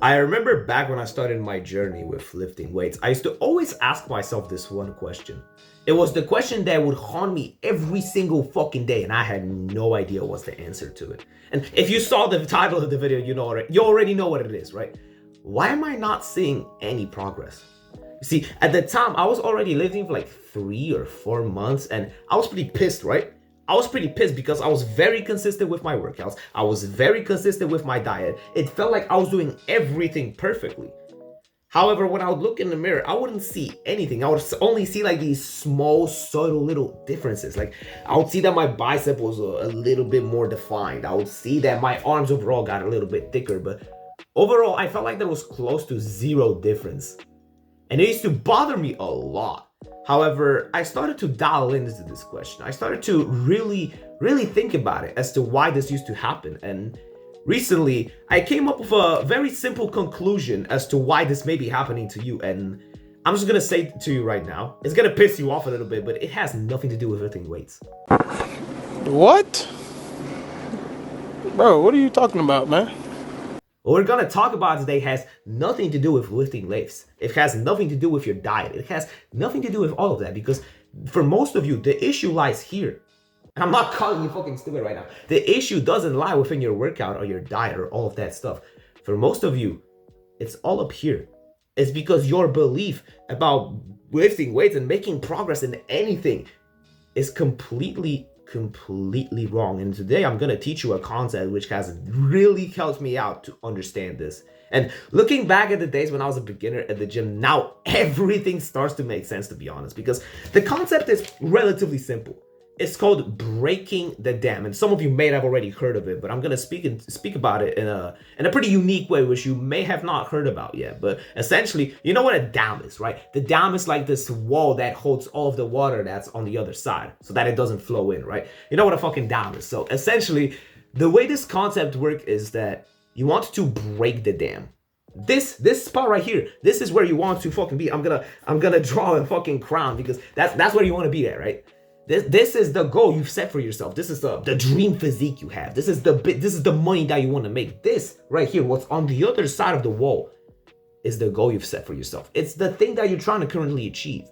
I remember back when I started my journey with lifting weights, I used to always ask myself this one question. It was the question that would haunt me every single fucking day, and I had no idea what's the answer to it. And if you saw the title of the video, you already know what it is, right? Why am I not seeing any progress? You see, at the time, I was already lifting for like 3 or 4 months, and I was pretty pissed, right? I was pretty pissed because I was very consistent with my workouts. I was very consistent with my diet. It felt like I was doing everything perfectly. However, when I would look in the mirror, I wouldn't see anything. I would only see like these small, subtle little differences. Like I would see that my bicep was a little bit more defined. I would see that my arms overall got a little bit thicker, but overall, I felt like there was close to zero difference. And it used to bother me a lot. However, I started to dial into this question. I started to really think about it as to why this used to happen. And recently, I came up with a very simple conclusion as to why this may be happening to you. And I'm just gonna say to you right now, it's gonna piss you off a little bit, but it has nothing to do with lifting weights. What? Bro, what are you talking about, man? What we're gonna talk about today has nothing to do with lifting weights. It has nothing to do with your diet. It has nothing to do with all of that because for most of you, the issue lies here. And I'm not calling you fucking stupid right now. The issue doesn't lie within your workout or your diet or all of that stuff. For most of you, it's all up here. It's because your belief about lifting weights and making progress in anything is completely wrong. And today I'm going to teach you a concept which has really helped me out to understand this. And looking back at the days when I was a beginner at the gym, now everything starts to make sense, to be honest, because the concept is relatively simple. It's called breaking the dam, and some of you may have already heard of it, but I'm gonna speak about it in a pretty unique way, which you may have not heard about yet. But essentially, you know what a dam is, right? The dam is like this wall that holds all of the water that's on the other side, so that it doesn't flow in, right? You know what a fucking dam is. So essentially, the way this concept works is that you want to break the dam. This spot right here, this is where you want to fucking be. I'm gonna draw a fucking crown because that's where you want to be at, right? This is the goal you've set for yourself. This is the dream physique you have. This is the money that you want to make. This right here, what's on the other side of the wall, is the goal you've set for yourself. It's the thing that you're trying to currently achieve.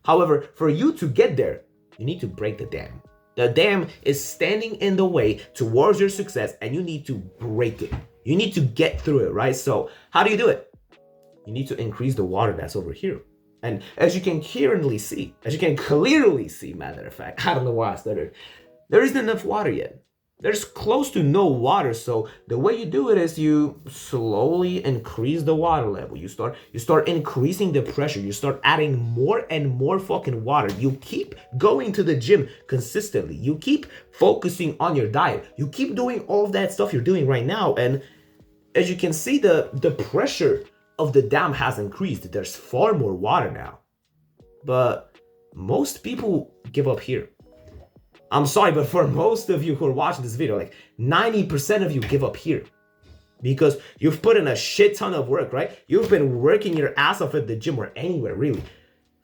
However, for you to get there, you need to break the dam. The dam is standing in the way towards your success, and you need to break it. You need to get through it, right? So how do you do it? You need to increase the water that's over here. And as you can clearly see, matter of fact, I don't know why I stuttered, there isn't enough water yet. There's close to no water, so the way you do it is you slowly increase the water level. You start increasing the pressure. You start adding more and more fucking water. You keep going to the gym consistently. You keep focusing on your diet. You keep doing all of that stuff you're doing right now, and as you can see, the pressure of the dam has increased. There's far more water now. But most people give up here. I'm sorry, but for most of you who are watching this video, like 90% of you give up here. Because you've put in a shit ton of work, right? You've been working your ass off at the gym or anywhere really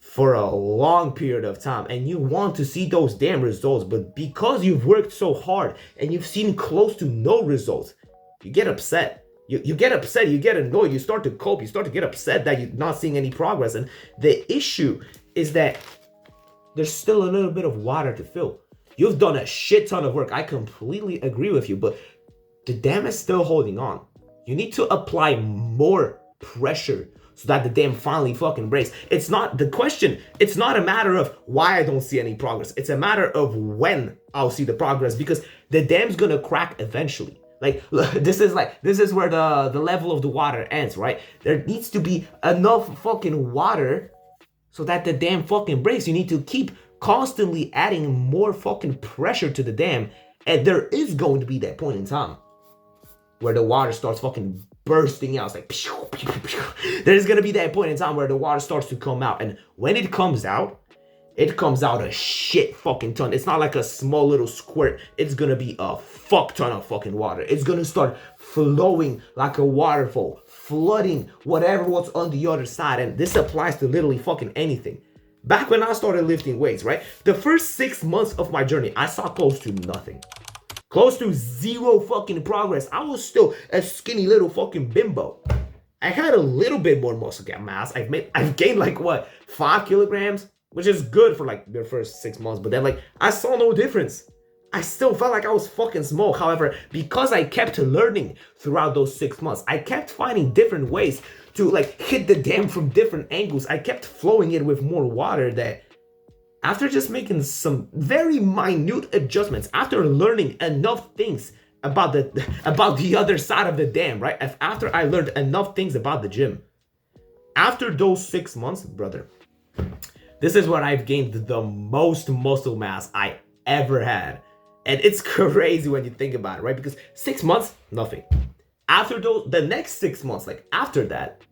for a long period of time, and you want to see those damn results, but because you've worked so hard and you've seen close to no results, you get upset. You get upset, you get annoyed, you start to cope, you start to get upset that you're not seeing any progress. And the issue is that there's still a little bit of water to fill. You've done a shit ton of work. I completely agree with you, but the dam is still holding on. You need to apply more pressure so that the dam finally fucking breaks. It's not a matter of why I don't see any progress. It's a matter of when I'll see the progress, because the dam's gonna crack eventually. Like, this is where the level of the water ends, right? There needs to be enough fucking water so that the dam fucking breaks. You need to keep constantly adding more fucking pressure to the dam, and there is going to be that point in time where the water starts fucking bursting out. It's like pew, pew, pew. There's gonna be that point in time where the water starts to come out, and when it comes out a shit fucking ton. It's not like a small little squirt. It's gonna be a fuck ton of fucking water. It's gonna start flowing like a waterfall, flooding what's on the other side. And this applies to literally fucking anything. Back when I started lifting weights, right? The first 6 months of my journey, I saw close to nothing. Close to zero fucking progress. I was still a skinny little fucking bimbo. I had a little bit more muscle mass. I've gained like what, 5 kilograms, which is good for like the first 6 months. But then like I saw no difference. I still felt like I was fucking small. However, because I kept learning throughout those 6 months, I kept finding different ways to like hit the dam from different angles. I kept flowing it with more water that after just making some very minute adjustments, after learning enough things about the other side of the dam, right? After I learned enough things about the gym, after those 6 months, brother, this is what I've gained the most muscle mass I ever had. And it's crazy when you think about it, right? Because 6 months, nothing. After the next 6 months, like after that,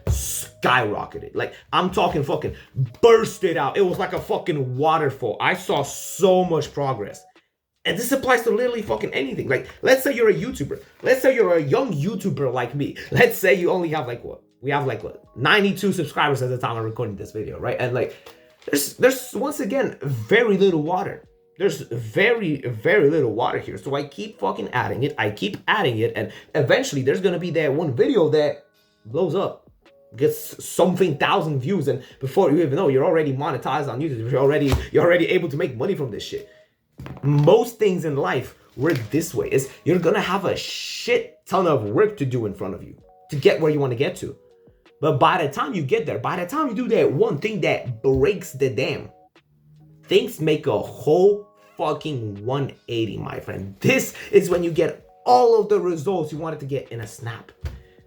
skyrocketed. Like I'm talking fucking bursted out. It was like a fucking waterfall. I saw so much progress. And this applies to literally fucking anything. Like, let's say you're a YouTuber. Let's say you're a young YouTuber like me. Let's say you only have like what? We have like what? 92 subscribers at the time I'm recording this video, right? And like, there's once again, very little water. There's very, very little water here. So I keep fucking adding it. I keep adding it. And eventually there's going to be that one video that blows up, gets something thousand views. And before you even know, you're already monetized on YouTube. You're already able to make money from this shit. Most things in life work this way. Is you're going to have a shit ton of work to do in front of you to get where you want to get to. But by the time you get there, by the time you do that one thing that breaks the dam, things make a whole fucking 180, my friend. This is when you get all of the results you wanted to get in a snap.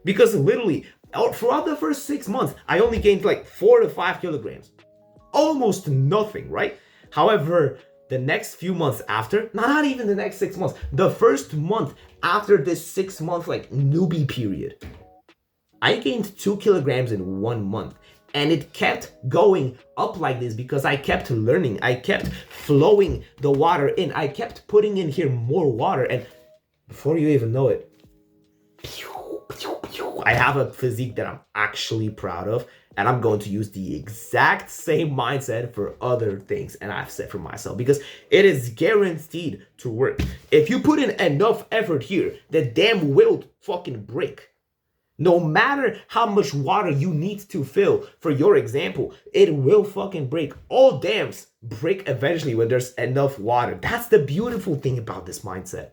Because literally, throughout the first 6 months, I only gained like 4 to 5 kilograms. Almost nothing, right? However, the next few months after, not even the next 6 months, the first month after this 6 month like newbie period, I gained 2 kilograms in 1 month. And it kept going up like this because I kept learning. I kept flowing the water in. I kept putting in here more water. And before you even know it, I have a physique that I'm actually proud of. And I'm going to use the exact same mindset for other things. And I've set for myself because it is guaranteed to work. If you put in enough effort here, the dam will fucking break. No matter how much water you need to fill, for your example, it will fucking break. All dams break eventually when there's enough water. That's the beautiful thing about this mindset.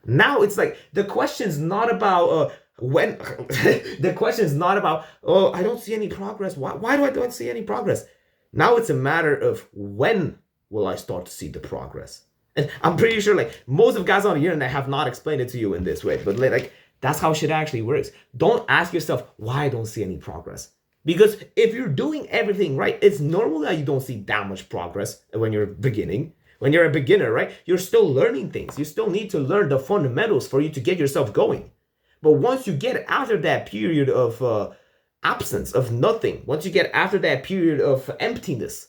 Now it's like, the question's not about when, the question's not about, oh, I don't see any progress. Why do I don't see any progress? Now it's a matter of when will I start to see the progress? And I'm pretty sure like most of guys on the internet have not explained it to you in this way, but like, that's how shit actually works. Don't ask yourself why I don't see any progress. Because if you're doing everything right, it's normal that you don't see that much progress when you're beginning. When you're a beginner, right? You're still learning things. You still need to learn the fundamentals for you to get yourself going. But once you get after that period of absence, of nothing, once you get after that period of emptiness,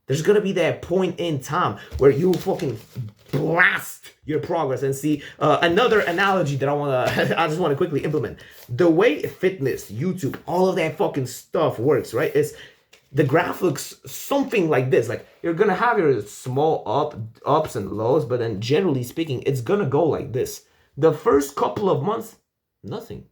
there's going to be that point in time where you fucking blast your progress. And see, another analogy that I just want to quickly implement. The way fitness, YouTube, all of that fucking stuff works, right? Is the graph looks something like this. Like you're going to have your small ups and lows, but then generally speaking, it's going to go like this. The first couple of months, nothing.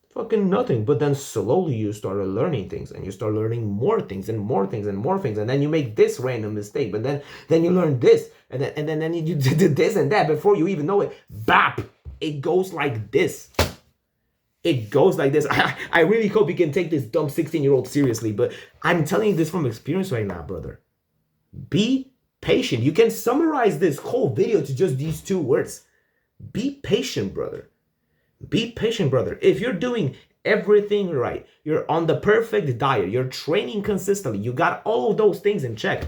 Fucking nothing. But then slowly you start learning things, and you start learning more things and more things and more things, and then you make this random mistake, but then you learn this, and then you do this and that. Before you even know it, bap, it goes like this. It goes like this. I really hope you can take this dumb 16-year-old seriously, but I'm telling you this from experience right now, brother. Be patient. You can summarize this whole video to just these 2 words. Be patient, brother. Be patient, brother. If you're doing everything right, you're on the perfect diet, you're training consistently, you got all of those things in check,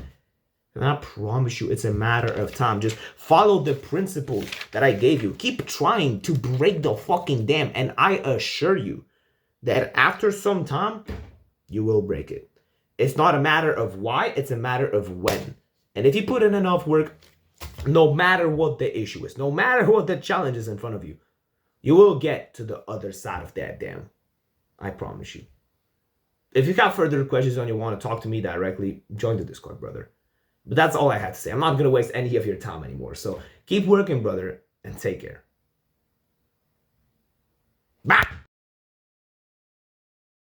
and I promise you, it's a matter of time. Just follow the principles that I gave you. Keep trying to break the fucking dam, and I assure you that after some time, you will break it. It's not a matter of why, it's a matter of when. And if you put in enough work, no matter what the issue is, no matter what the challenge is in front of you, you will get to the other side of that dam. I promise you. If you got further questions and you want to talk to me directly, join the Discord, brother. But that's all I had to say. I'm not going to waste any of your time anymore. So keep working, brother, and take care. Bye.